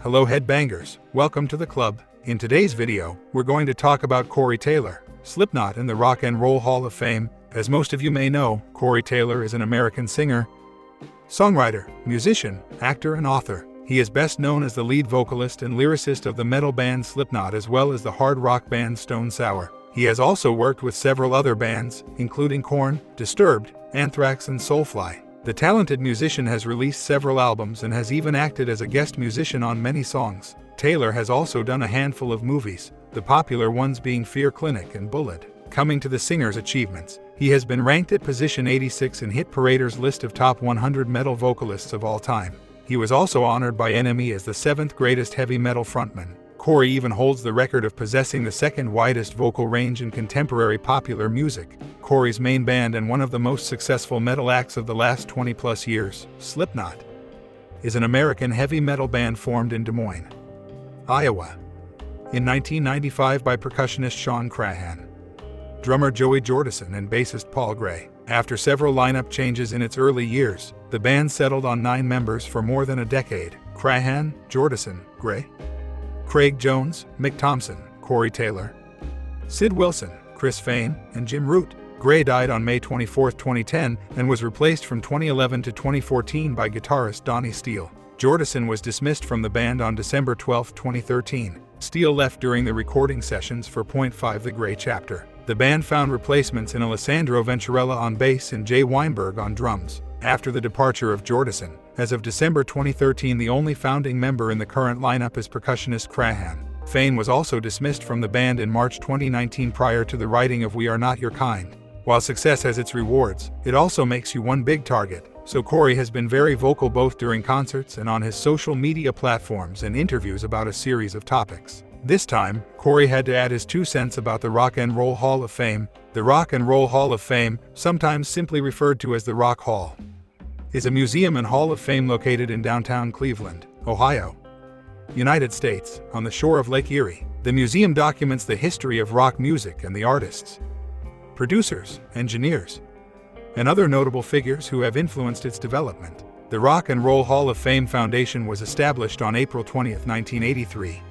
Hello headbangers, welcome to the club. In today's video, we're going to talk about Corey Taylor, Slipknot in the Rock and Roll Hall of Fame. As most of you may know, Corey Taylor is an American singer, songwriter, musician, actor, and author. He is best known as the lead vocalist and lyricist of the metal band Slipknot as well as the hard rock band Stone Sour. He has also worked with several other bands, including Korn, Disturbed, Anthrax, and Soulfly. The talented musician has released several albums and has even acted as a guest musician on many songs. Taylor has also done a handful of movies, the popular ones being Fear Clinic and Bullet. Coming to the singer's achievements, he has been ranked at position 86 in Hit Parader's list of top 100 metal vocalists of all time. He was also honored by NME as the 7th greatest heavy metal frontman. Corey even holds the record of possessing the second widest vocal range in contemporary popular music. Corey's main band and one of the most successful metal acts of the last 20-plus years, Slipknot, is an American heavy metal band formed in Des Moines, Iowa, in 1995 by percussionist Sean Crahan, drummer Joey Jordison, and bassist Paul Gray. After several lineup changes in its early years, the band settled on 9 members for more than a decade: Crahan, Jordison, Gray, Craig Jones, Mick Thompson, Corey Taylor, Sid Wilson, Chris Fain, and Jim Root. Gray died on May 24, 2010, and was replaced from 2011 to 2014 by guitarist Donnie Steele. Jordison was dismissed from the band on December 12, 2013. Steele left during the recording sessions for Point 5 The Gray Chapter. The band found replacements in Alessandro Venturella on bass and Jay Weinberg on drums. After the departure of Jordison, as of December 2013, the only founding member in the current lineup is percussionist Crahan. Fain was also dismissed from the band in March 2019 prior to the writing of We Are Not Your Kind. While success has its rewards, it also makes you one big target. So Corey has been very vocal both during concerts and on his social media platforms and interviews about a series of topics. This time, Corey had to add his 2 cents about the Rock and Roll Hall of Fame. The Rock and Roll Hall of Fame, sometimes simply referred to as the Rock Hall, is a museum and hall of fame located in downtown Cleveland, Ohio, United States, on the shore of Lake Erie. The museum documents the history of rock music and the artists, producers, engineers, and other notable figures who have influenced its development. The Rock and Roll Hall of Fame Foundation was established on April 20, 1983,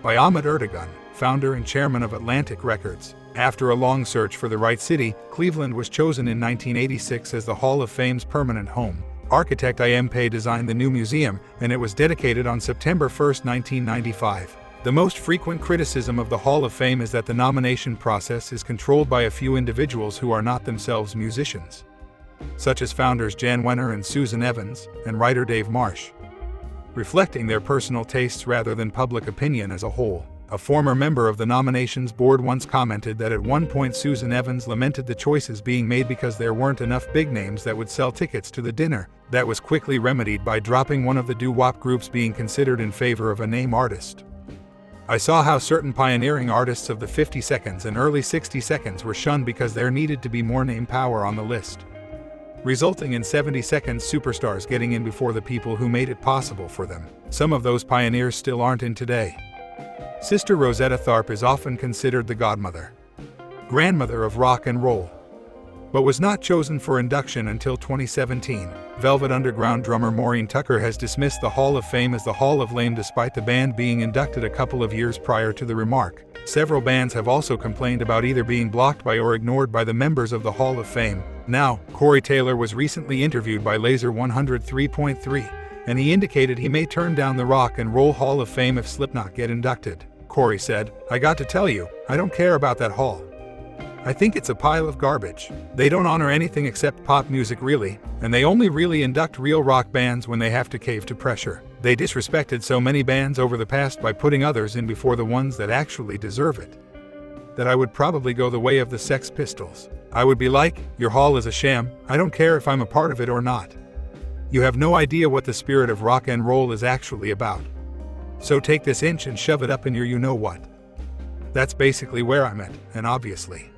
by Ahmet Ertegun, founder and chairman of Atlantic Records. After a long search for the right city, Cleveland was chosen in 1986 as the Hall of Fame's permanent home. Architect I.M. Pei designed the new museum, and it was dedicated on September 1, 1995. The most frequent criticism of the Hall of Fame is that the nomination process is controlled by a few individuals who are not themselves musicians, such as founders Jan Wenner and Susan Evans, and writer Dave Marsh, reflecting their personal tastes rather than public opinion as a whole. A former member of the nominations board once commented that at one point Susan Evans lamented the choices being made because there weren't enough big names that would sell tickets to the dinner. That was quickly remedied by dropping one of the doo-wop groups being considered in favor of a name artist. I saw how certain pioneering artists of the 50 seconds and early 60 seconds were shunned because there needed to be more name power on the list, resulting in 70 seconds superstars getting in before the people who made it possible for them. Some of those pioneers still aren't in today. Sister Rosetta Tharpe is often considered the godmother, grandmother of rock and roll, but was not chosen for induction until 2017. Velvet Underground drummer Maureen Tucker has dismissed the Hall of Fame as the Hall of Lame despite the band being inducted a couple of years prior to the remark. Several bands have also complained about either being blocked by or ignored by the members of the Hall of Fame. Now, Corey Taylor was recently interviewed by Laser 103.3, and he indicated he may turn down the Rock and Roll Hall of Fame if Slipknot get inducted. Corey said, "I got to tell you, I don't care about that hall. I think it's a pile of garbage. They don't honor anything except pop music really, and they only really induct real rock bands when they have to cave to pressure. They disrespected so many bands over the past by putting others in before the ones that actually deserve it, that I would probably go the way of the Sex Pistols. I would be like, your hall is a sham, I don't care if I'm a part of it or not. You have no idea what the spirit of rock and roll is actually about. So take this inch and shove it up in your you-know-what." That's basically where I'm at, and obviously,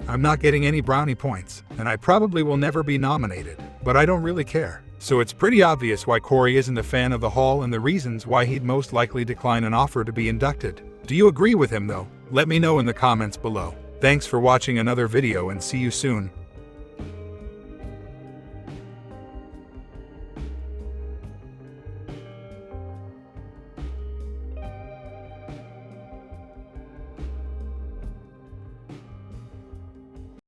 I'm not getting any brownie points, and I probably will never be nominated, but I don't really care. So it's pretty obvious why Corey isn't a fan of the hall and the reasons why he'd most likely decline an offer to be inducted. Do you agree with him though? Let me know in the comments below. Thanks for watching another video and see you soon.